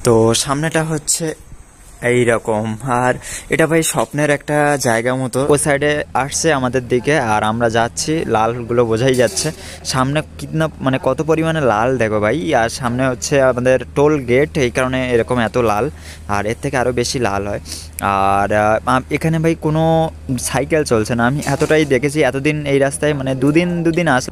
তো সামনেটা হচ্ছে এইরকম। আর এটা ভাই স্বপ্নের একটা জায়গা মতো। ওই সাইডে আসছে আমাদের দিকে আর আমরা যাচ্ছি, লালগুলো বোঝাই যাচ্ছে। সামনে কিতনা মানে কত পরিমাণে লাল দেখো ভাই। আর সামনে হচ্ছে আমাদের টোল গেট, এই কারণে এরকম এত লাল, আর এর থেকে আরও বেশি লাল হয়। আর এখানে ভাই কোনো সাইকেল চলছে না, আমি এতটাই দেখেছি এতদিন এই রাস্তায়, মানে দুদিন আসে।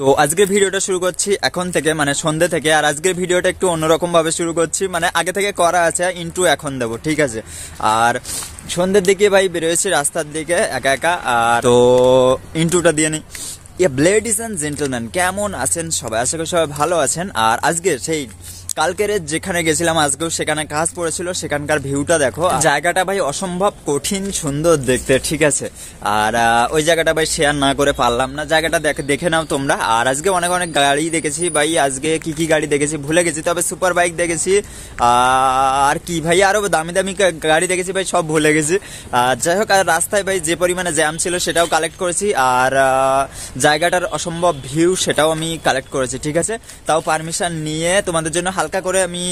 তো আজকের ভিডিওটা শুরু করছি এখন থেকে, মানে সন্ধ্যে থেকে। আর আজকের ভিডিওটা একটু অন্যরকম ভাবে শুরু করছি, মানে আগে থেকে করা আছে, ইন্ট্রো এখন দেবো, ঠিক আছে। আর সন্ধ্যের দিকে ভাই বেরোয়েছি রাস্তার দিকে একা একা। আর তো ইন্ট্রোটা দিয়ে নিই। লেডিজ অ্যান্ড জেন্টলম্যান, কেমন আছেন সবাই? আশা করি সবাই ভালো আছেন। আর আজকে সেই কালকের যেখানে গেছিলাম আজকেও সেখানে কাজ পড়েছিল, সেখানকার ভিউটা দেখো। জায়গাটা ভাই অসম্ভব কঠিন সুন্দর দেখতে, ঠিক আছে। আর ওই জায়গাটা ভাই শেয়ার না করে পারলাম না, জায়গাটা দেখে নাও তোমরা। আর আজকে অনেক গাড়ি দেখেছি ভাই, আজকে কি গাড়ি দেখেছি ভুলে গেছি, তবে সুপার বাইক দেখেছি। আর কি ভাই আরো দামি দামি গাড়ি দেখেছি ভাই, সব ভুলে গেছি। যাই হোক, আর রাস্তায় ভাই যে পরিমাণে জ্যাম ছিল সেটাও কালেক্ট করেছি। আর জায়গাটার অসম্ভব ভিউ সেটাও আমি কালেক্ট করেছি, ঠিক আছে। তাও পারমিশন নিয়ে তোমাদের জন্য হালকা করে আমি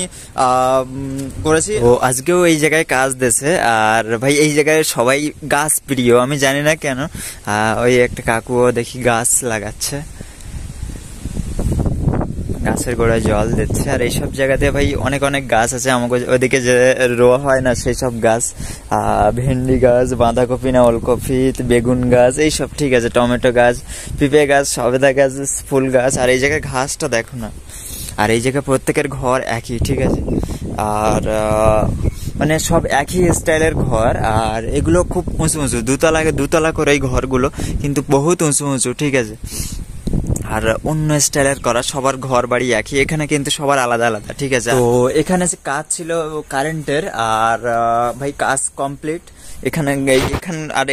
করেছি। ও আজকেও এই জায়গায় কাজ দিয়েছে। আর ভাই এই জায়গায় সবাই গাছ প্রিয়, আমি জানি না কেন। ওই একটা কাকুও দেখি গাছ লাগাচ্ছে, গাছের গোড়ায় জল দিচ্ছে। আর এইসব জায়গাতে ভাই অনেক গাছ আছে, আমাকে ওইদিকে যে রোয়া হয় না সেই সব গাছ, ভেন্ডি গাছ, বাঁধাকপি না ওলকপি, বেগুন গাছ, এইসব, ঠিক আছে। টমেটো গাছ, পেঁপে গাছ, সবেদা গাছ, ফুল গাছ। আর এই জায়গায় ঘাসটা দেখো না। আর এই জায়গায় প্রত্যেকের ঘর একই, ঠিক আছে। আর মানে সব একই স্টাইলের ঘর। আর এগুলো খুব উঁচু দুতলা করে এই ঘরগুলো, কিন্তু বহুত উঁচু, ঠিক আছে। আর অন্য স্টাইলের করা, সবার ঘর বাড়ি একই, এখানে কিন্তু সবার আলাদা, ঠিক আছে। তো এখানে যে কাজ ছিল কারেন্টের, আর ভাই কাজ কমপ্লিট।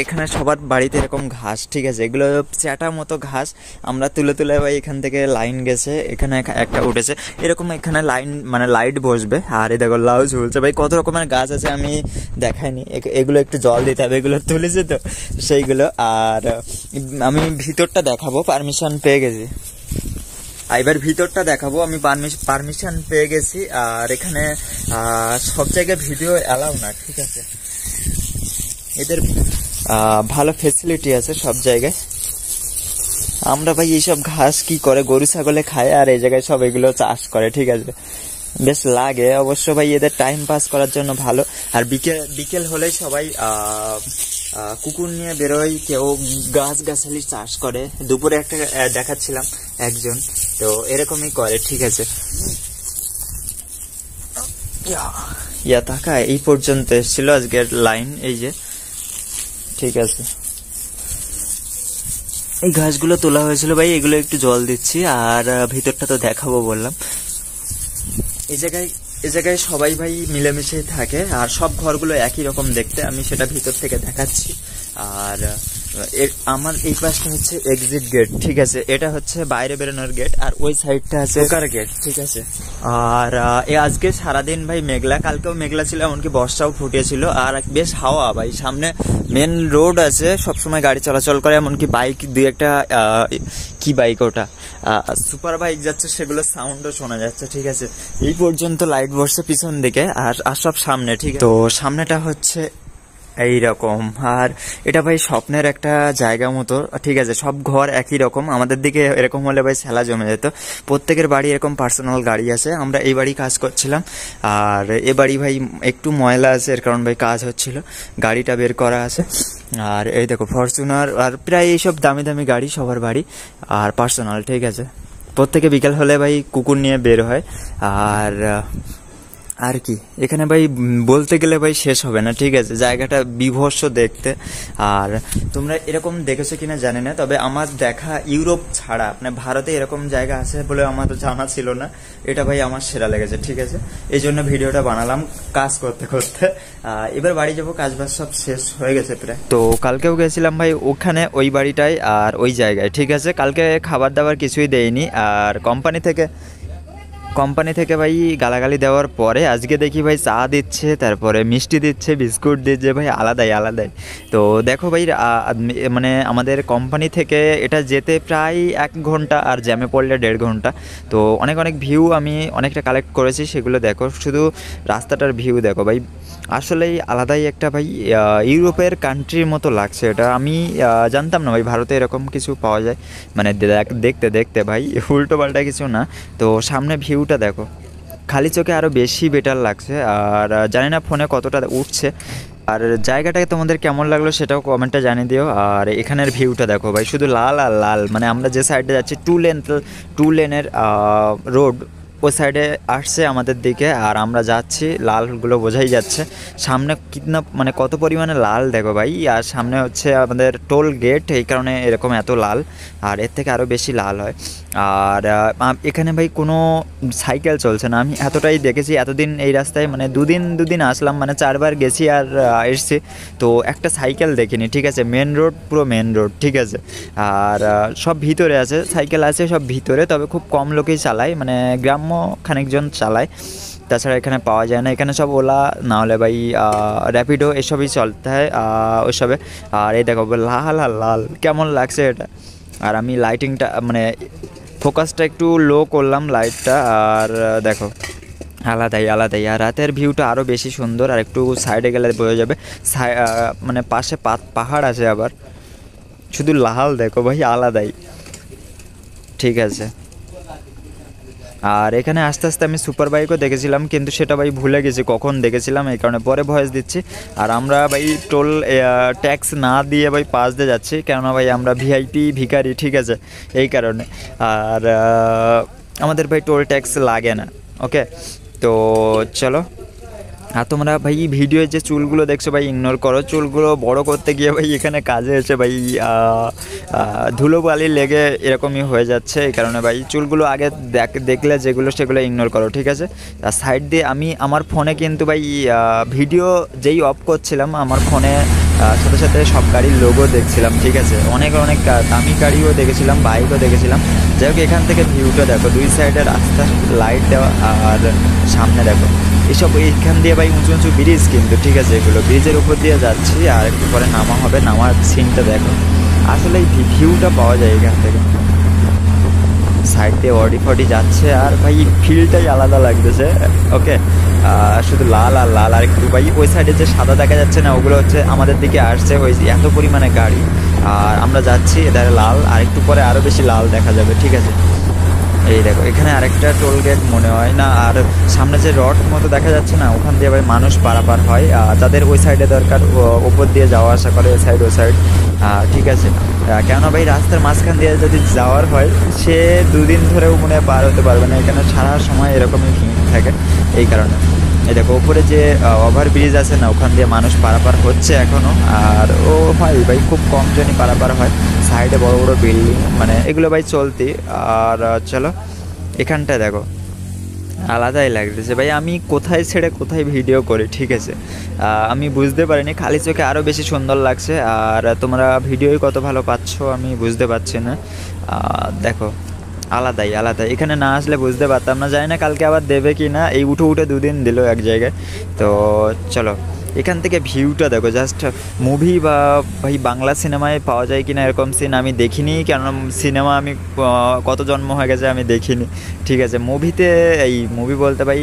এখানে সবার বাড়িতে এরকম ঘাস, ঠিক আছে। এগুলো চ্যাটা মতো ঘাস আমরা তুলে ভাই এখান থেকে লাইন গেছে, এখানে একটা উঠেছে এরকম, এখানে লাইন মানে লাইট বসবে। আর এই দেখো লাউ ঝুলছে ভাই, কত রকমের গাছ আছে আমি দেখাইনি। এগুলো একটু জল দিতে হবে, এগুলো তুলেছে তো সেইগুলো। আর আমি ভিতরটা দেখাবো, পারমিশন পেয়ে গেছি। এবার ভিতরটা দেখাবো, আমি পারমিশন পেয়ে গেছি। আর এখানে সব জায়গায় ভিডিও অ্যালাউ না, ঠিক আছে। এদের ভালো ফেসিলিটি আছে সব জায়গায়। আমরা ভাই এইসব ঘাস কি করে, গরু ছাগলে খায়, আর এই জায়গায় সব এগুলো চাষ করে, ঠিক আছে। বেশ লাগে অবশ্য ভাই, এদের টাইম পাস করার জন্য ভালো। আর বিকেল হলেই সবাই কুকুর নিয়ে বেরোয়, কেউ গাছগাছালি চাষ করে। দুপুরে একটা দেখাচ্ছিলাম একজন, তো এরকমই করে, ঠিক আছে। থাকা এই পর্যন্ত এসেছিল আজকের লাইন, এই যে, ঠিক আছে। এই ঘাসগুলো তোলা হয়েছিল ভাই, এগুলো একটু জল দিচ্ছি। আর ভিতরটা তো দেখাবো বললাম। এই জায়গায় সবাই ভাই মিলেমিশে থাকে, আর সব ঘরগুলো একই রকম দেখতে, আমি সেটা ভিতর থেকে দেখাচ্ছি। আর আমার এই পাশটা হচ্ছে এক্সিট গেট, ঠিক আছে। এটা হচ্ছে বাইরে বেরোনোর গেট, আর ওই সাইডটা আছে ঢোকার গেট, ঠিক আছে। আর আজকে সারাদিন ভাই মেঘলা, কালকেও মেঘলা ছিল, এমনকি বর্ষাও ফুটিয়েছিল। আর বেশ হাওয়া ভাই, সামনে মেন রোড আছে, সবসময় গাড়ি চলাচল করে, এমনকি বাইক দুই একটা, কি বাইক ওটা, সুপার বাইক যাচ্ছে, সেগুলো সাউন্ডও শোনা যাচ্ছে, ঠিক আছে। এই পর্যন্ত লাইট বসছে পিছন দিকে, আর সব সামনে, ঠিক আছে। তো সামনেটা হচ্ছে এইরকম। আর এটা ভাই স্বপ্নের একটা জায়গা মতো, ঠিক আছে। সব ঘর একই রকম, আমাদের দিকে এরকম হলে ভাই ছেলা জমে যেত। প্রত্যেকের বাড়ি এরকম পার্সোনাল গাড়ি আছে। আমরা এই বাড়ি কাজ করছিলাম, আর এ বাড়ি ভাই একটু ময়লা আছে, এর কারণ ভাই কাজ হচ্ছিল, গাড়িটা বের করা আছে। আর এই দেখো ফরচুনার, আর প্রায় এইসব দামি গাড়ি সবার বাড়ি, আর পার্সোনাল, ঠিক আছে। প্রত্যেকে বিকেল হলে ভাই কুকুর নিয়ে বের হয়। আর কি এখানে ভাই বলতে গেলে ভাই শেষ হবে না, ঠিক আছে। জায়গাটা বিভৎস দেখতে। আর তোমরা এরকম দেখেছো কিনা জানি না, তবে আমার দেখা ইউরোপ ছাড়া মানে ভারতে এরকম জায়গা আছে বলে আমার তো জানা ছিল না। এটা ভাই আমার সেরা লেগেছে, ঠিক আছে। এই জন্য ভিডিওটা বানালাম কাজ করতে। এবার বাড়ি যাবো, কাজবাজ সব শেষ হয়ে গেছে প্রায়। তো কালকেও গেছিলাম ভাই ওখানে, ওই বাড়িটায় আর ওই জায়গায়, ঠিক আছে। কালকে খাবার দাবার কিছুই দেয়নি, আর কোম্পানি থেকে কোম্পানি থেকে ভাই গালাগালি দেওয়ার পরে আজকে দেখি ভাই চা দিচ্ছে, তারপরে মিষ্টি দিচ্ছে, বিস্কুট দিচ্ছে, ভাই আলাদাই আলাদাই। তো দেখো ভাই মানে আমাদের কোম্পানি থেকে এটা যেতে প্রায় 1 ঘন্টা, আর জ্যামে পড়লে 1.5 ঘন্টা। তো অনেক অনেক ভিউ আমি অনেকটা কালেক্ট করেছি, সেগুলো দেখো, শুধু রাস্তাটার ভিউ দেখো ভাই, আসলেই আলাদাই একটা ভাই ইউরোপের কান্ট্রির মতো লাগছে এটা। আমি জানতাম না ভাই ভারতে এরকম কিছু পাওয়া যায়, মানে দেখতে দেখতে ভাই উল্টো পাল্টা কিছু না। তো সামনে ভিউটা দেখো, খালি চোখে আরও বেশি বেটার লাগছে। আর জানি না ফোনে কতটা উঠছে, আর জায়গাটাকে তোমাদের কেমন লাগলো সেটাও কমেন্টে জানিয়ে দিও। আর এখানের ভিউটা দেখো ভাই, শুধু লাল আর লাল, মানে আমরা যে সাইডে যাচ্ছি টু লেনের রোড, ওই সাইডে আসছে আমাদের দিকে, আর আমরা যাচ্ছি, লালগুলো বোঝাই যাচ্ছে। সামনে কিতনা মানে কত পরিমাণে লাল দেখো ভাই, আর সামনে হচ্ছে আমাদের টোল গেট, এই কারণে এরকম এত লাল, আর এর থেকে আরও বেশি লাল হয়। আর এখানে ভাই কোনো সাইকেল চলছে না, আমি এতটাই দেখেছি এতদিন এই রাস্তায়, মানে দুদিন আসলাম, মানে 4বার গেছি আর এসছি, তো একটা সাইকেল দেখিনি, ঠিক আছে। মেন রোড, পুরো মেন রোড, ঠিক আছে। আর সব ভিতরে আছে, সাইকেল আছে সব ভিতরে, তবে খুব কম লোকেই চালায়, মানে গ্রাম্য খানিকজন চালায়, তাছাড়া এখানে পাওয়া যায় না। এখানে সব ওলা, না হলে ভাই র্যাপিডো, এসবই চলতে হয় ওইসবে। আর এই দেখো লাল আর লাল, কেমন লাগছে এটা। আর আমি লাইটিংটা মানে ফোকাসটা একটু লো করলাম লাইটটা, আর দেখো আলাদাই আলাদাই। আর রাতের ভিউটা আরও বেশি সুন্দর, আর একটু সাইডে গেলে বোঝা যাবে, মানে পাশে পাহাড় আছে, আবার শুধু লাল দেখো ভাই, আলাদাই, ঠিক আছে। আর এখানে আস্তে আস্তে আমি সুপার বাইকও দেখেছিলাম, কিন্তু সেটা ভাই ভুলে গেছি কখন দেখেছিলাম, এই কারণে পরে ভয়েস দিচ্ছি। আর আমরা ভাই টোল ট্যাক্স না দিয়ে ভাই পাস দিয়ে যাচ্ছি, কেননা ভাই আমরা ভিআইপি ভিখারি, ঠিক আছে, এই কারণে। আর আমাদের ভাই টোল ট্যাক্স লাগে না, ওকে। তো চলো। আর তোমরা ভাই ভিডিওর যে চুলগুলো দেখছো ভাই ইগনোর করো, চুলগুলো বড় করতে গিয়ে ভাই এখানে কাজে এসে ভাই ধুলোবালি লেগে এরকমই হয়ে যাচ্ছে, এই কারণে ভাই চুলগুলো আগে দেখলে যেগুলো সেগুলো ইগনোর করো, ঠিক আছে। আর সাইড দিয়ে আমি আমার ফোনে কিন্তু ভাই ভিডিও যেই অফ করছিলাম, আমার ফোনে সাথে সাথে সব গাড়ির লোগো দেখছিলাম, ঠিক আছে। অনেক অনেক দামি গাড়িও দেখেছিলাম, বাইকও দেখেছিলাম। যাই হোক, এখান থেকে ভিউটা দেখো, দুই সাইডে রাস্তা, লাইট দেওয়া, আর সামনে দেখো এসব, এইখান দিয়ে ভাই উঁচু উঁচু ব্রিজ কিন্তু, ঠিক আছে, এগুলো ব্রিজের উপর দিয়ে যাচ্ছি, আর একটু পরে নামা হবে, নামার সিনটা দেখো, আসলে এই ভিউটা পাওয়া যায় এখান থেকে। সাইড দিয়ে অডি ফডি যাচ্ছে, আর ভাই ফিলটাই আলাদা লাগতেছে, ওকে। শুধু লাল আর লাল, আর একটু ভাই ওই সাইডে যে সাদা দেখা যাচ্ছে না, ওগুলো হচ্ছে আমাদের দিকে আসছে, ওই এত পরিমাণে গাড়ি, আর আমরা যাচ্ছি এধারে লাল, আর একটু পরে আরও বেশি লাল দেখা যাবে, ঠিক আছে। এই দেখো এখানে আরেকটা টোল গেট মনে হয় না, আর সামনে যে রড মতো দেখা যাচ্ছে না, ওখান দিয়ে ভাই মানুষ পারাপার হয়, যাদের ওই সাইডে দরকার ওপর দিয়ে যাওয়া আসা করে, ওই সাইড ঠিক আছে। কেননা ভাই রাস্তার মাঝখান দিয়ে যদি যাওয়ার হয়, সে 2 দিন ধরেও মনে হয় পার হতে পারবে না, এখানে সারা সময় এরকমই ভিড় থাকে, এই কারণে। এই দেখো ওপরে যে ওভারব্রিজ আছে না, ওখান দিয়ে মানুষ পারাপার হচ্ছে এখনও, আর ও হয় ভাই খুব কম জনই পারাপার হয়, সাইডে বড় বড় বিল্ডিং, মানে এগুলো ভাই চলতি। আর চলো এখানটায় দেখো, আলাদাই লাগতেছে ভাই, আমি কোথায় ছেড়ে কোথায় ভিডিও করি, ঠিক আছে। আমি বুঝতে পারিনি, খালি চোখে আরও বেশি সুন্দর লাগছে, আর তোমরা ভিডিওই কত ভালো পাচ্ছ আমি বুঝতে পারছি না। দেখো আলাদাই আলাদাই, এখানে না আসলে বুঝতে পারতাম না, জানি না কালকে আবার দেবে কি না, এই উঠে 2 দিন দিল এক জায়গায়। তো চলো এখান থেকে ভিউটা দেখো, জাস্ট মুভি বা ভাই বাংলা সিনেমায় পাওয়া যায় কিনা এরকম সিন আমি দেখিনি, কেননা সিনেমা আমি কত জন্ম হয়ে গেছে আমি দেখিনি, ঠিক আছে। মুভিতে এই মুভি বলতে ভাই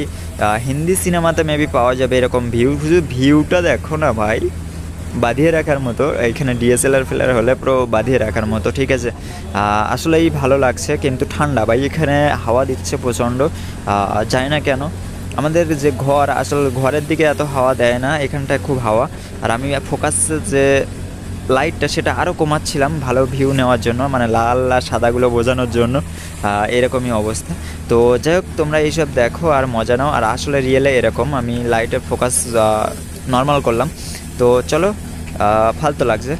হিন্দি সিনেমাতে মেবি পাওয়া যাবে এরকম ভিউ, শুধু ভিউটা দেখো না ভাই, বাঁধিয়ে রাখার মতো, এখানে ডিএসএলআর ফেলার হলে পুরো বাঁধিয়ে রাখার মতো, ঠিক আছে। আসলেই ভালো লাগছে, কিন্তু ঠান্ডা ভাই, এখানে হাওয়া দিচ্ছে প্রচণ্ড, জানি না কেন। আমাদের যে ঘর, আসলে ঘরের দিকে এত হাওয়া দেয় না, এখানটায় খুব হাওয়া। আর আমি ফোকাস যে লাইটটা সেটা আরও কমাচ্ছিলাম ভালো ভিউ নেওয়ার জন্য, মানে লাল আর সাদাগুলো বোঝানোর জন্য, এরকমই অবস্থা। তো যাই হোক, তোমরা এইসব দেখো আর মজা নাও, আর আসলে রিয়েলে এরকম, আমি লাইটের ফোকাস নর্মাল করলাম। তো চলো, ফালতু লাগছে।